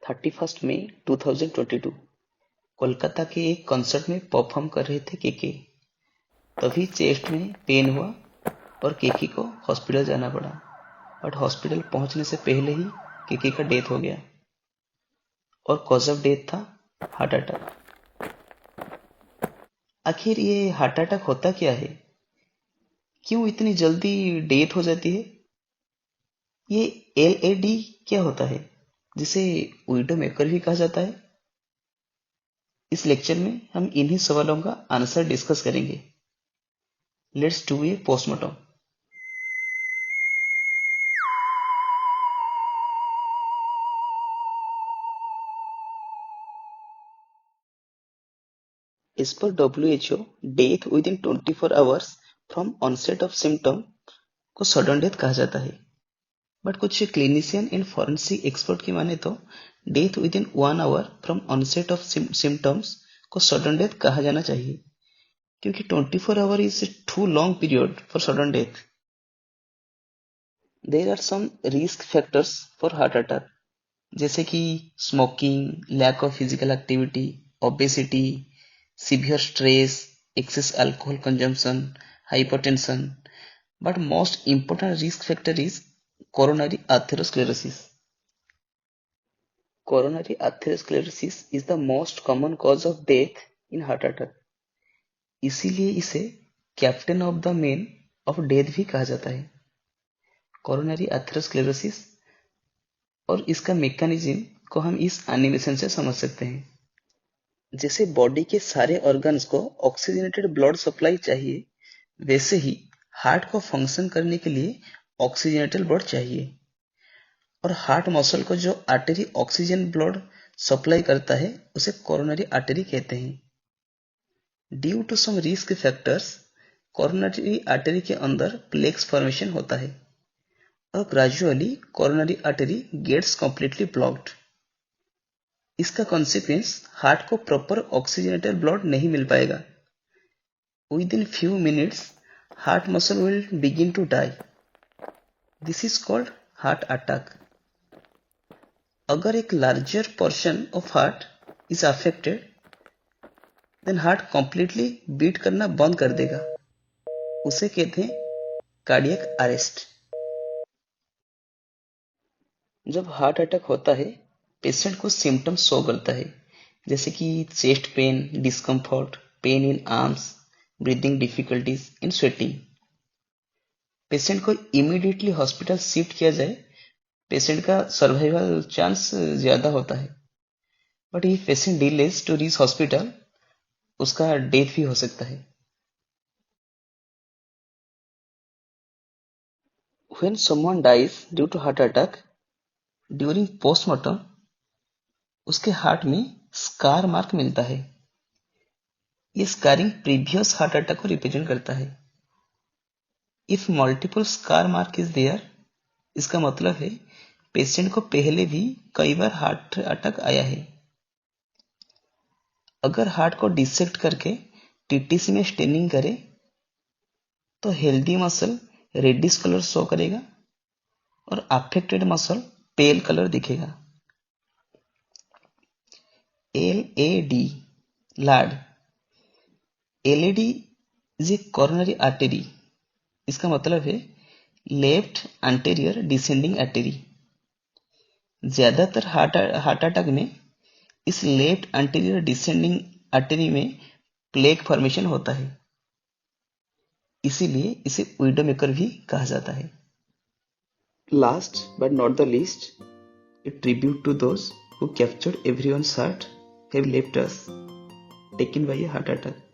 31 मई 2022 कोलकाता के एक कॉन्सर्ट में परफॉर्म कर रहे थे केके। तभी चेस्ट में पेन हुआ और केके को हॉस्पिटल जाना पड़ा, बट हॉस्पिटल पहुंचने से पहले ही केके का डेथ हो गया और कॉज ऑफ डेथ था हार्ट अटैक। आखिर ये हार्ट अटैक होता क्या है? क्यों इतनी जल्दी डेथ हो जाती है? ये एलएडी क्या होता है, जिसे विडो मेकर भी कहा जाता है? इस लेक्चर में हम इन्हीं सवालों का आंसर डिस्कस करेंगे। Let's do a postmortem. As per WHO, death within 24 hours from onset of symptom को सडन डेथ कहा जाता है। बट कुछ क्लिनिशियन एंड फॉरेंसिक एक्सपर्ट की माने तो death within 1 hour from onset of symptoms को सडन डेथ कहा जाना चाहिए, क्योंकि 24 hour is a too long period for sudden death. There are some risk factors for heart attack, जैसे कि smoking, lack of physical activity, obesity, severe stress, excess alcohol consumption, hypertension. But most important risk factor is coronary atherosclerosis. Coronary atherosclerosis is the most common cause of death in heart attack. इसीलिए इसे captain of the main of death भी कहा जाता है। Coronary atherosclerosis और इसका mechanism को हम इस एनिमेशन से समझ सकते हैं। जैसे बॉडी के सारे ऑर्गन्स को ऑक्सीजनेटेड ब्लड सप्लाई चाहिए, वैसे ही हार्ट को फंक्शन करने के लिए ऑक्सीजनेटेड ब्लड चाहिए। और हार्ट मसल को जो आर्टरी ऑक्सीजन ब्लड सप्लाई करता है उसे कोरोनरी आर्टरी कहते हैं। Due to some risk factors coronary artery के अंदर प्लेक्स फॉर्मेशन होता है और gradually coronary artery gets completely blocked. इसका कॉन्सिक्वेंस हार्ट को प्रॉपर ऑक्सीजनेटेड ब्लड नहीं मिल पाएगा। Within few minutes, heart muscle will begin to die. This is called heart attack. अगर एक larger portion of heart is affected, then heart completely beat करना बंद कर देगा। उसे कहते हैं cardiac arrest। जब हार्ट अटैक होता है, पेशेंट को सिम्टम्स शो करता है, जैसे कि chest pain, discomfort, pain in arms, breathing difficulties and sweating. Patient को इमीडिएटली हॉस्पिटल शिफ्ट किया जाए, पेशेंट का सर्वाइवल चांस ज्यादा होता है। But if patient delays to reach hospital, उसका डेथ भी हो सकता है। When someone dies due to heart attack during postmortem, उसके हार्ट में स्कार मार्क मिलता है। ये स्कारिंग प्रीवियस हार्ट अटैक को रिप्रेजेंट करता है। If multiple scar mark is there, इसका मतलब है पेशेंट को पहले भी कई बार हार्ट अटैक आया है। अगर हार्ट को डिसेक्ट करके टीटीसी में स्टेनिंग करे तो healthy muscle reddish colour show करेगा और अफेक्टेड मसल पेल कलर दिखेगा। LAD LAD, LAD is a coronary artery. इसका मतलब है लेफ्ट एंटेरियर डिसेंडिंग आर्टरी। ज्यादातर हार्ट अटैक में इस लेफ्ट एंटेरियर डिसेंडिंग आर्टरी में प्लेक फॉर्मेशन होता है, इसीलिए इसे विडो मेकर भी कहा जाता है। Last but not the least, a tribute to those who captured everyone's heart have left us, taken by a heart attack.